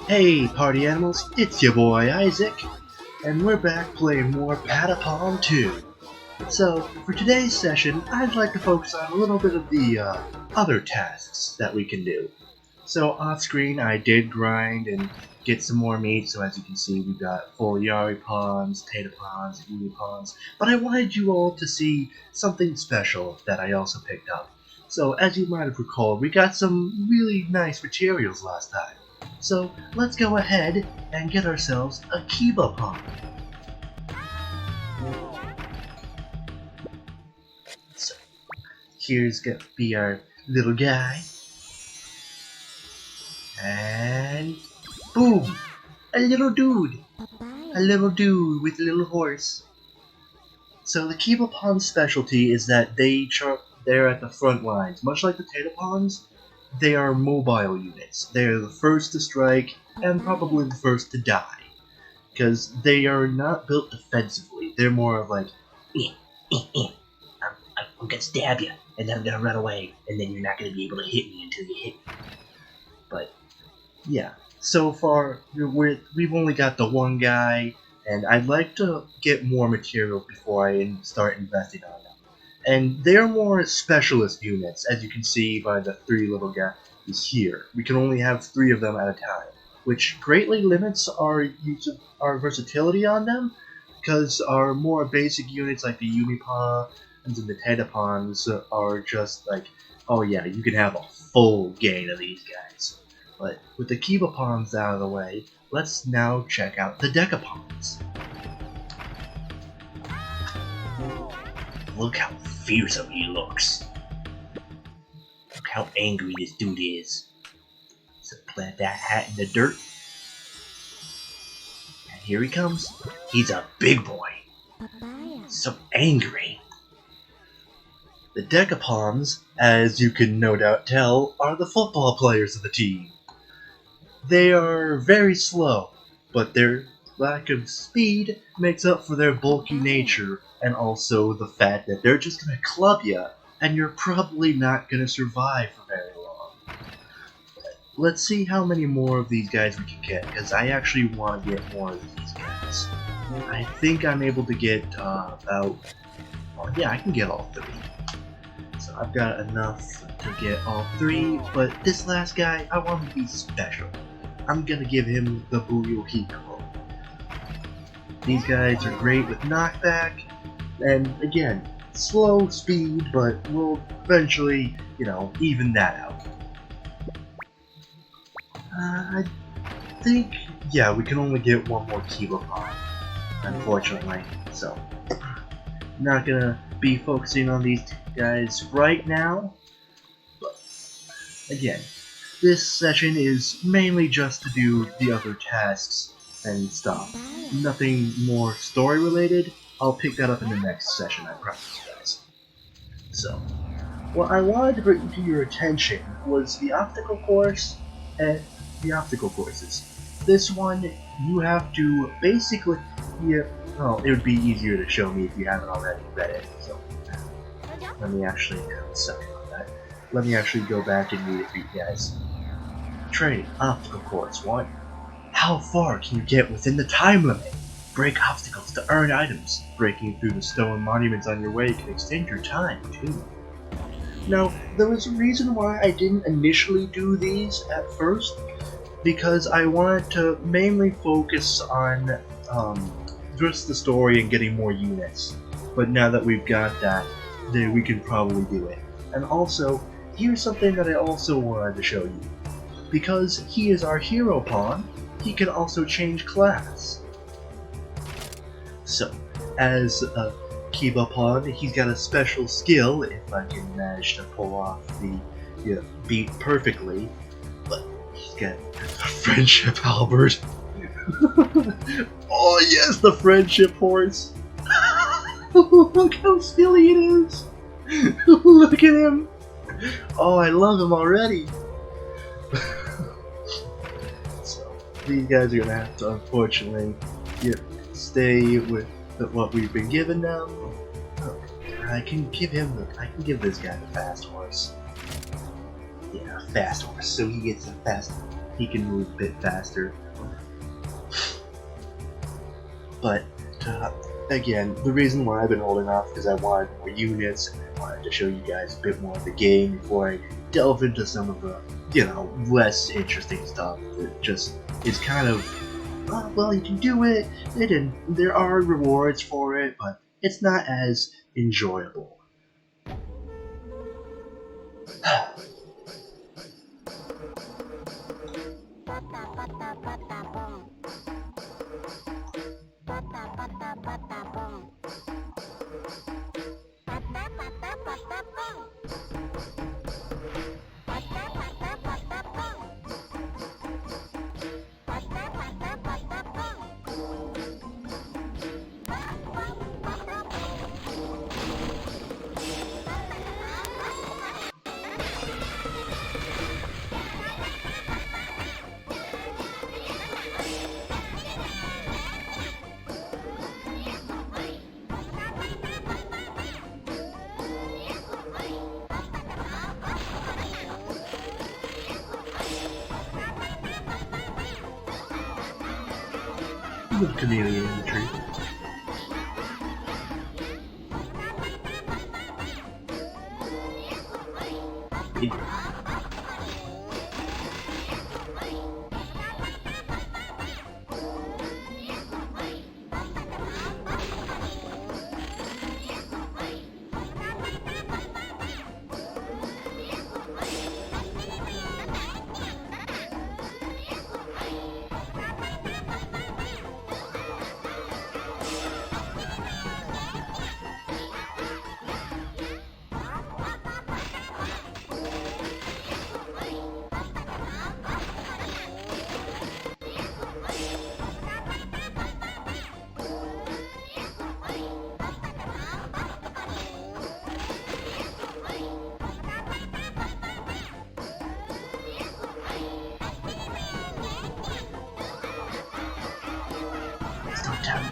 Hey party animals, it's your boy Isaac, and we're back playing more Patapon 2. So, for today's session, I'd like to focus on a little bit of the other tasks that we can do. So off screen I did grind and get some more meat, so as you can see we've got full Yari Pawns, Patapons, Uni Pawns, but I wanted you all to see something special that I also picked up. So as you might have recalled, we got some really nice materials last time. So let's go ahead and get ourselves a Kiba Pawn. So here's gonna be our little guy. And boom! A little dude! A little dude with a little horse. So the Kiba Pawn's specialty is that they're at the front lines. Much like the Patapons, they are mobile units. They're the first to strike and probably the first to die. Because they are not built defensively. They're more of like, I'm gonna stab you, and then I'm gonna run away, and then you're not gonna be able to hit me until you hit me. But yeah, so far we've only got the one guy, and I'd like to get more material before I start investing on them. And they're more specialist units, as you can see by the three little guys here. We can only have 3 of them at a time, which greatly limits our use of our versatility on them, because our more basic units like the Unipaw and the Patapons are just like, oh yeah, you can have a full gang of these guys. But with the Kiba Pawns out of the way, let's now check out the Decapons. Look how fearsome he looks. Look how angry this dude is. So plant that hat in the dirt. And here he comes. He's a big boy. So angry. The Decapons, as you can no doubt tell, are the football players of the team. They are very slow, but their lack of speed makes up for their bulky nature, and also the fact that they're just going to club you, and you're probably not going to survive for very long. Let's see how many more of these guys we can get, because I actually want to get more of these guys. I think I'm able to get I can get all 3. So I've got enough to get all 3, but this last guy, I want him to be special. I'm gonna give him the Booyah Hiko. These guys are great with knockback, and again, slow speed, but we'll eventually, even that out. I think, yeah, we can only get one more Kiba Pawn, unfortunately, so I'm not gonna be focusing on these guys right now, but again, this session is mainly just to do the other tasks and stuff. Nothing more story related. I'll pick that up in the next session, I promise you guys. So, what I wanted to bring to your attention was the obstacle course and the obstacle courses. This one, you have to basically, it would be easier to show me if you haven't already read it, so let me actually, sorry about that. Let me actually go back and read it for you guys. Training, obstacle course 1. How far can you get within the time limit? Break obstacles to earn items. Breaking through the stone monuments on your way can extend your time, too. Now, there was a reason why I didn't initially do these at first, because I wanted to mainly focus on just the story and getting more units. But now that we've got that, then we can probably do it. And also, here's something that I also wanted to show you. Because he is our hero pawn, he can also change class. So, as a Kiba pawn, he's got a special skill, if I can manage to pull off the beat perfectly. But he's got a friendship halberd. Oh yes, the friendship horse! Look how silly it is! Look at him! Oh, I love him already! So, these guys are gonna have to, unfortunately, stay with what we've been giving them. I can give this guy the fast horse. Yeah, fast horse, so he gets a fast he can move a bit faster. But again, the reason why I've been holding off is because I wanted more units, and I wanted to show you guys a bit more of the game before I delve into some of the, less interesting stuff that just is kind of, oh, well, you can do it, and there are rewards for it, but it's not as enjoyable. Little chameleon in the tree.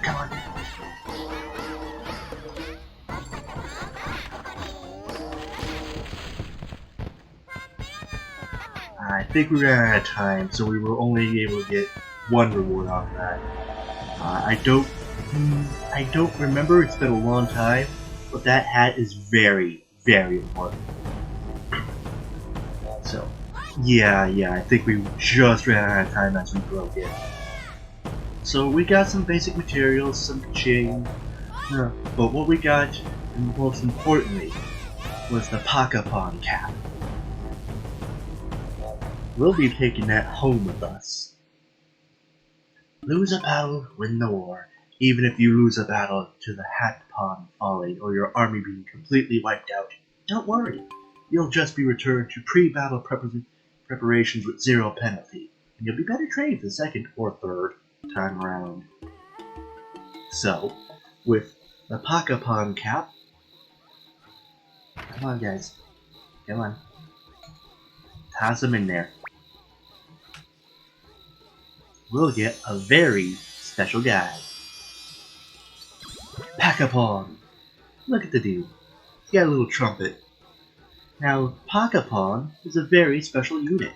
Come on. I think we ran out of time, so we were only able to get one reward off that. I don't remember. It's been a long time, but that hat is very, very important. So, yeah, I think we just ran out of time as we broke it. So we got some basic materials, some chain, but what we got, and most importantly, was the Patapon cap. We'll be taking that home with us. Lose a battle, win the war. Even if you lose a battle to the Patapon falling or your army being completely wiped out, don't worry. You'll just be returned to pre-battle preparations with 0 penalty, and you'll be better trained for the second or third time around. So, with the Patapon cap, come on guys, come on, toss them in there. We'll get a very special guy. Patapon! Look at the dude, he's got a little trumpet. Now, Patapon is a very special unit.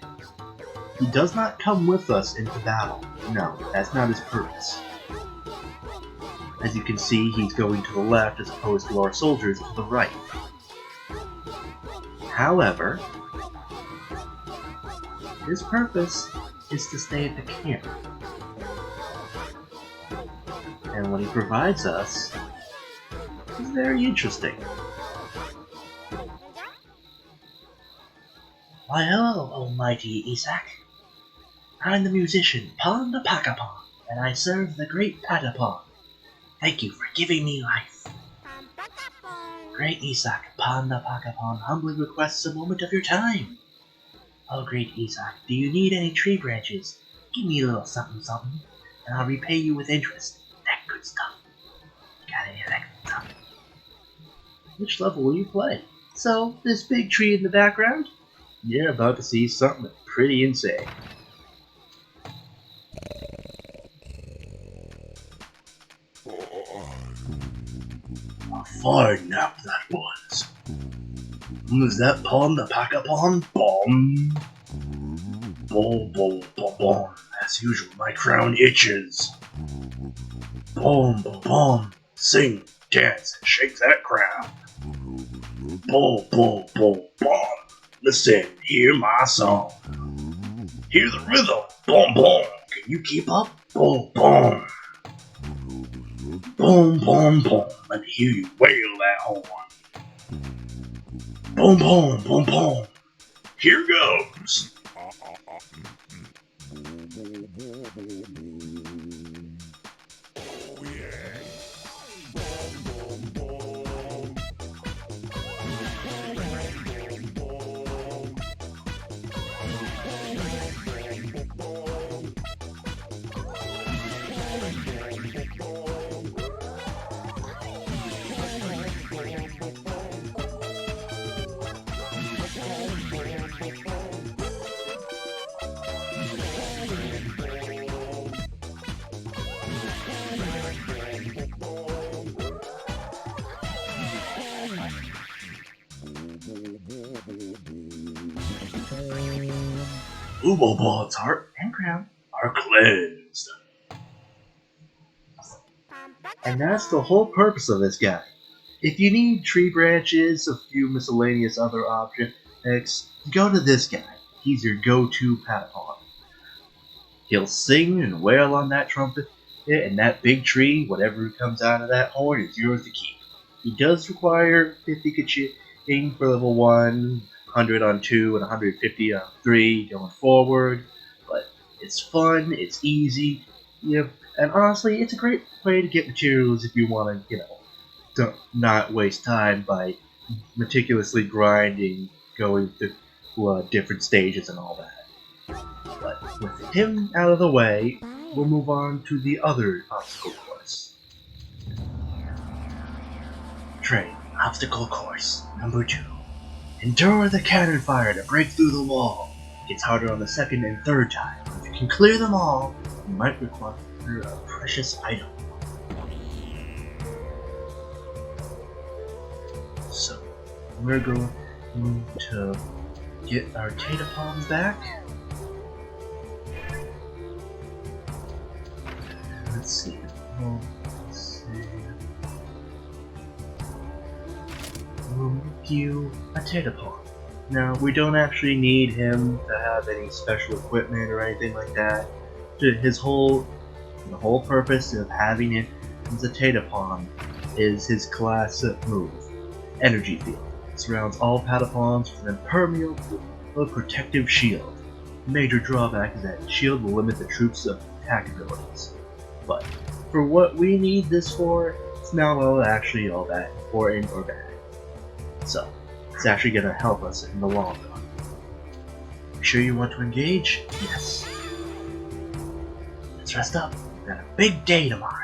He does not come with us into battle. No, that's not his purpose. As you can see, he's going to the left as opposed to our soldiers to the right. However, his purpose is to stay at the camp. And what he provides us is very interesting. Why hello, almighty Isaac. I'm the musician, Pon the Patapon, and I serve the great Patapon. Thank you for giving me life. Great Isaac, Pon the Patapon humbly requests a moment of your time. Oh, great Isaac, do you need any tree branches? Give me a little something, and I'll repay you with interest. That good stuff. Got any of that good stuff? Which level will you play? So, this big tree in the background? You're about to see something pretty insane. A fine nap that was. Was that Pon the Patapon? Bomb. Boom, boom, boom. boom. As usual, my crown itches. Boom, boom, boom. Sing, dance, and shake that crown. Boom, boom, boom, boom. Listen, hear my song. Hear the rhythm. Boom, boom. Can you keep up? Boom, boom. Boom, boom, boom. Let me hear you wail that horn. Boom, boom, boom, boom. Here goes. Oobobald's heart and crown are cleansed. And that's the whole purpose of this guy. If you need tree branches, a few miscellaneous other objects, go to this guy. He's your go-to Patapon. He'll sing and wail on that trumpet, and that big tree, whatever comes out of that horn, is yours to keep. He does require 50 kaching for level 1, 100 on 2, and 150 on 3 going forward. But it's fun, it's easy, and honestly, it's a great way to get materials if you want to, don't not waste time by meticulously grinding, going through different stages and all that. But with him out of the way, we'll move on to the other obstacle course. Train obstacle course number 2. Endure the cannon fire to break through the wall. It gets harder on the second and third time. If you can clear them all, you might require a precious item. So, we're going to get our Patapons back. Let's see. We'll make you a Patapon. Now, we don't actually need him to have any special equipment or anything like that. The whole purpose of having it as a Patapon is his class move, Energy Field. It surrounds all Patapons with an impermeable protective shield. The major drawback is that the shield will limit the troops' attack abilities. But for what we need this for, it's not actually all that important or bad. So, it's actually going to help us in the long run. You sure you want to engage? Yes. Let's rest up. We've got a big day tomorrow.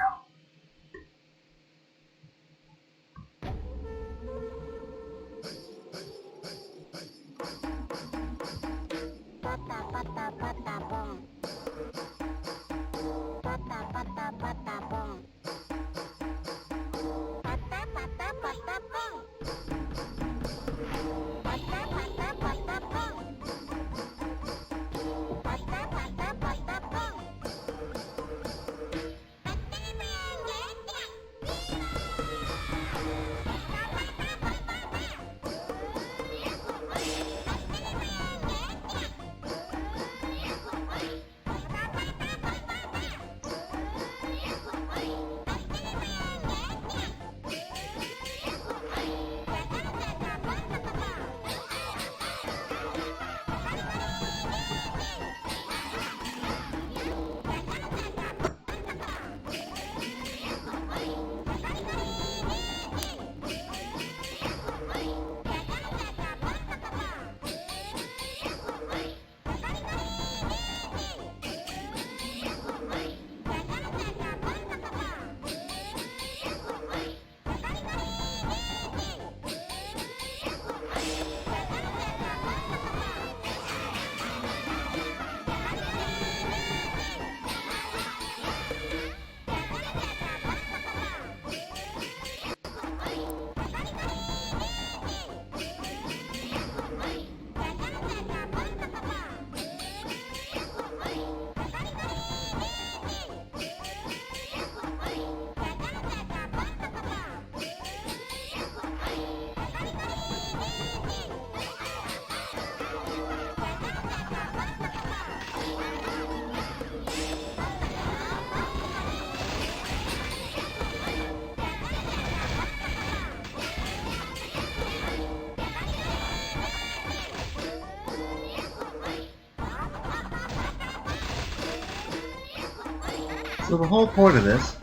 So the whole point of this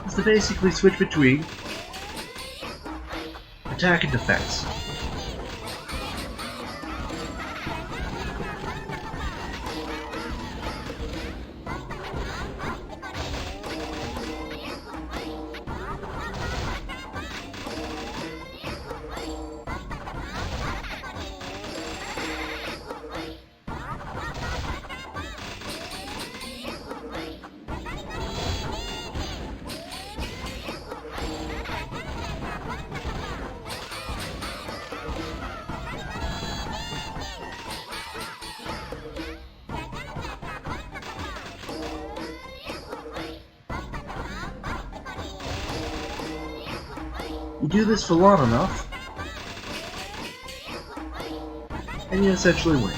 is to basically switch between attack and defense. You do this for long enough, and you essentially win.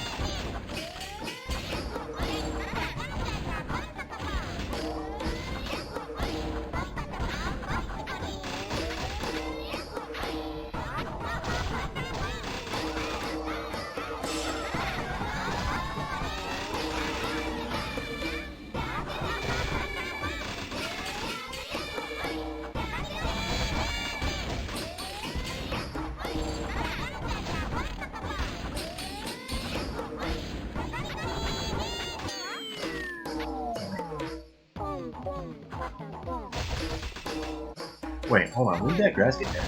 Wait, hold on, when did that grass get there?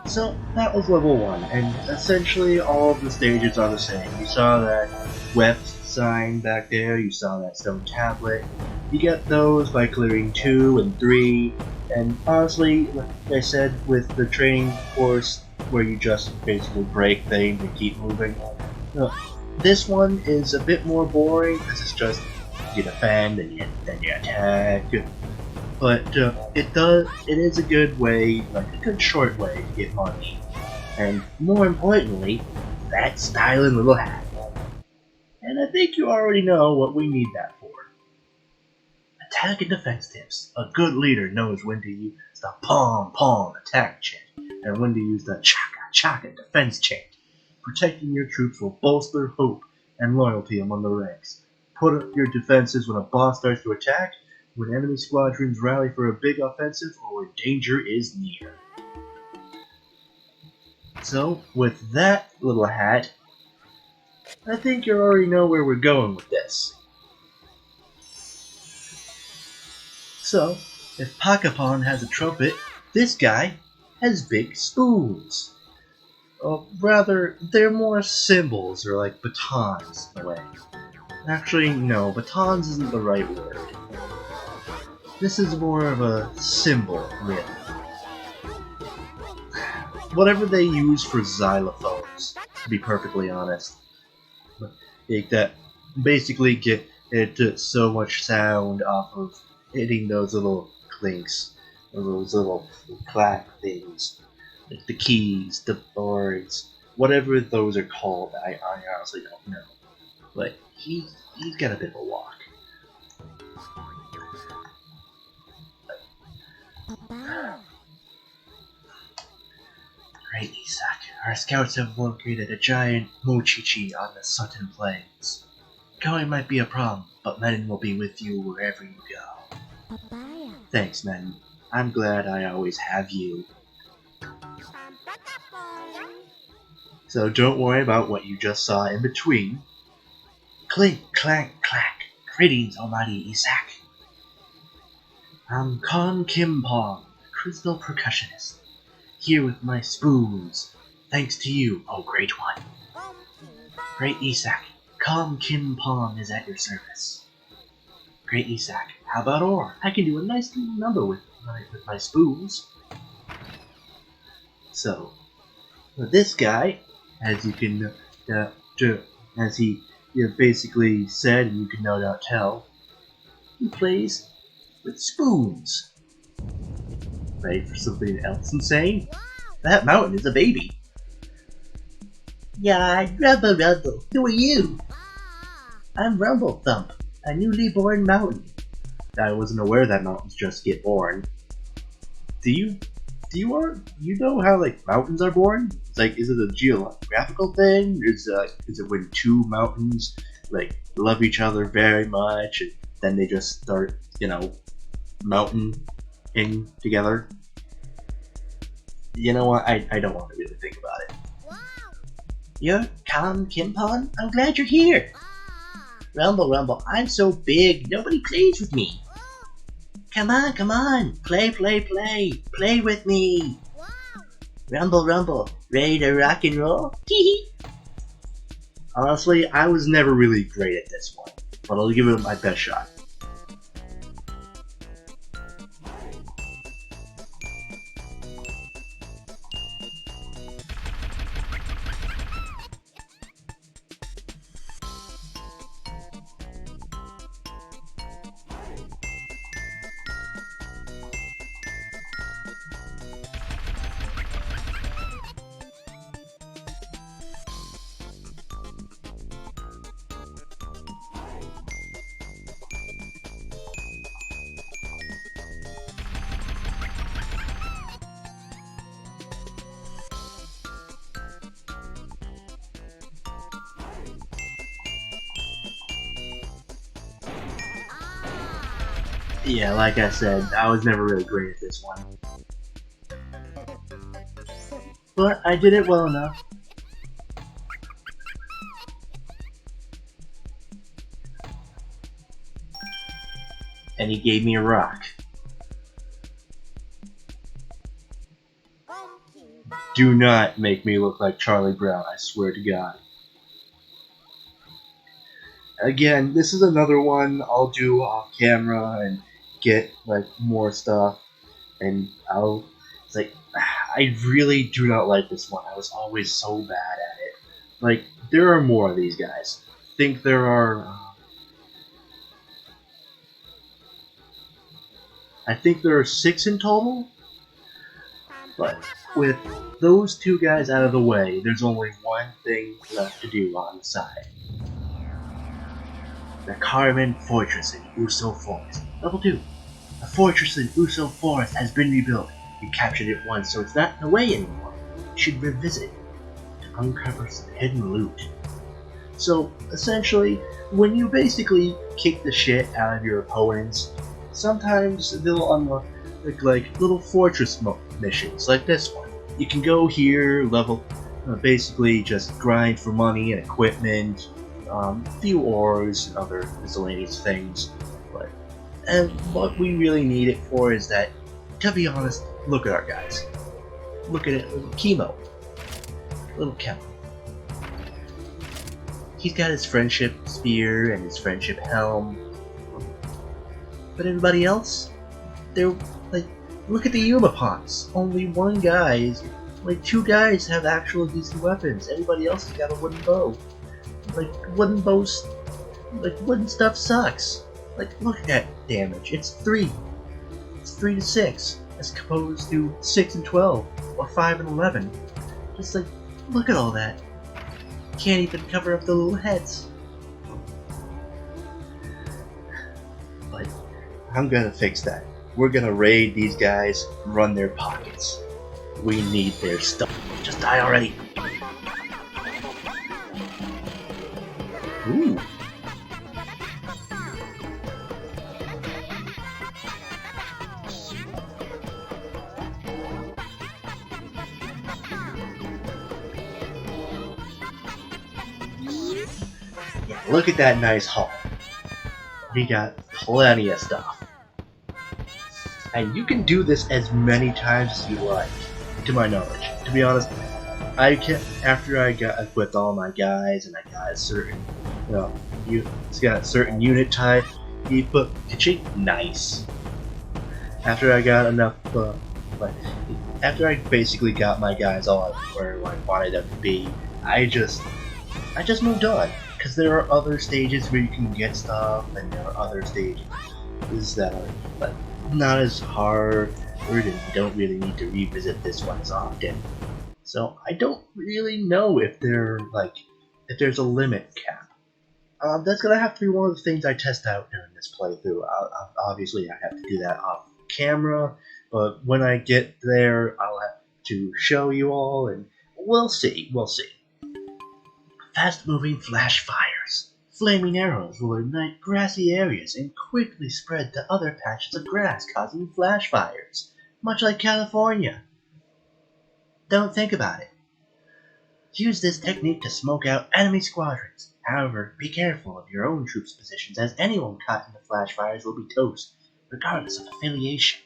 So that was level 1, and essentially all of the stages are the same. You saw that weft sign back there, you saw that stone tablet. You get those by clearing 2 and 3, and honestly, like I said, with the training course where you just basically break things and keep moving, this one is a bit more boring because it's just you defend and then you attack. But it is a good way, like a good short way to get money. And more importantly, that styling little hat. And I think you already know what we need that for. Attack and defense tips. A good leader knows when to use the pom attack chant, and when to use the chaka defense chant. Protecting your troops will bolster hope and loyalty among the ranks. Put up your defenses when a boss starts to attack, when enemy squadrons rally for a big offensive, or when danger is near. So, with that little hat, I think you already know where we're going with this. So, if Patapon has a trumpet, this guy has big spoons. Rather, they're more cymbals, or like batons, in a way. Actually, no, batons isn't the right word. This is more of a symbol, really. Whatever they use for xylophones, to be perfectly honest. That basically get it so much sound off of hitting those little clinks, or those little clack things. Like the keys, the boards, whatever those are called, I honestly don't know. But he's got a bit of a walk. Great, Isak. Our scouts have located a giant mochichi on the Sutton Plains. Going might be a problem, but Menin will be with you wherever you go. Thanks, Menin. I'm glad I always have you. So don't worry about what you just saw in between. Clink, clank, clack. Greetings, Almighty Isak. I'm Kon Kimpong, crystal percussionist, here with my spoons. Thanks to you, oh great one. Great Isak, Kon Kimpong is at your service. Great Isak, how about ore? I can do a nice little number with my spoons. So, this guy, as you can, as he basically said, and you can no doubt tell, he plays with spoons. Ready for something else insane? That mountain is a baby. Yeah, Rumble, who are you? I'm Rumble Thump, a newly born mountain. I wasn't aware that mountains just get born. Do you know how like mountains are born? It's like, is it a geographical thing? Is it when two mountains like love each other very much and then they just start, mountain in together? You know what? I don't want to really think about it. Wow. You're Kon Kimpong? I'm glad you're here. Rumble, I'm so big, nobody plays with me. Come on, play with me. Wow. Rumble, ready to rock and roll? Honestly, I was never really great at this one, but I'll give it my best shot. Yeah, like I said, I was never really great at this one. But I did it well enough. And he gave me a rock. Do not make me look like Charlie Brown, I swear to God. Again, this is another one I'll do off camera and get like more stuff, and it's like, I really do not like this one. I was always so bad at it. Like, there are more of these guys. I think there are I think there are 6 in total, but with those 2 guys out of the way, there's only one thing left to do on the side. The Carmen Fortress in Uso Forest. Level 2. The fortress in Uso Forest has been rebuilt. You captured it once, so it's not in the way anymore. You should revisit it to uncover some hidden loot. So, essentially, when you basically kick the shit out of your opponents, sometimes they'll unlock like little fortress missions, like this one. You can go here, level, basically just grind for money and equipment, few ores and other miscellaneous things. And what we really need it for is that, to be honest, look at our guys. Look at it, little Chemo. Little Chemo. He's got his friendship spear and his friendship helm. But everybody else, they're like, look at the Yumapons. Only one guy is, like 2 guys have actual decent weapons. Everybody else has got a wooden bow. Like, wooden bows, like wooden stuff sucks. Like, look at that damage. It's 3. It's 3 to 6, as opposed to 6 and 12, or 5 and 11. Just like, Look at all that. Can't even cover up the little heads. But I'm gonna fix that. We're gonna raid these guys, run their pockets. We need their stuff. Just die already. Ooh. Yeah, look at that nice haul. We got plenty of stuff. And you can do this as many times as you like, to my knowledge. To be honest, after I got equipped all my guys and I got a certain, it's got a certain unit type, you put ka-ching, nice. After I got enough, after I basically got my guys all where I wanted them to be, I just moved on. Because there are other stages where you can get stuff, and there are other stages that are not as hard, and you don't really need to revisit this one as often. So I don't really know if there's a limit cap. That's gonna have to be one of the things I test out during this playthrough. Obviously, I have to do that off camera, but when I get there, I'll have to show you all, and we'll see. Fast-moving flash fires. Flaming arrows will ignite grassy areas and quickly spread to other patches of grass, causing flash fires, much like California. Don't think about it. Use this technique to smoke out enemy squadrons. However, be careful of your own troops' positions, as anyone caught in the flash fires will be toast, regardless of affiliation.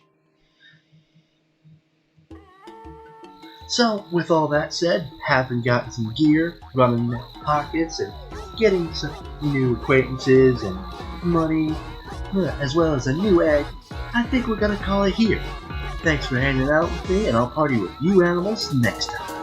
So, with all that said, having gotten some gear, running pockets, and getting some new acquaintances and money, as well as a new egg, I think we're gonna call it here. Thanks for hanging out with me, and I'll party with you animals next time.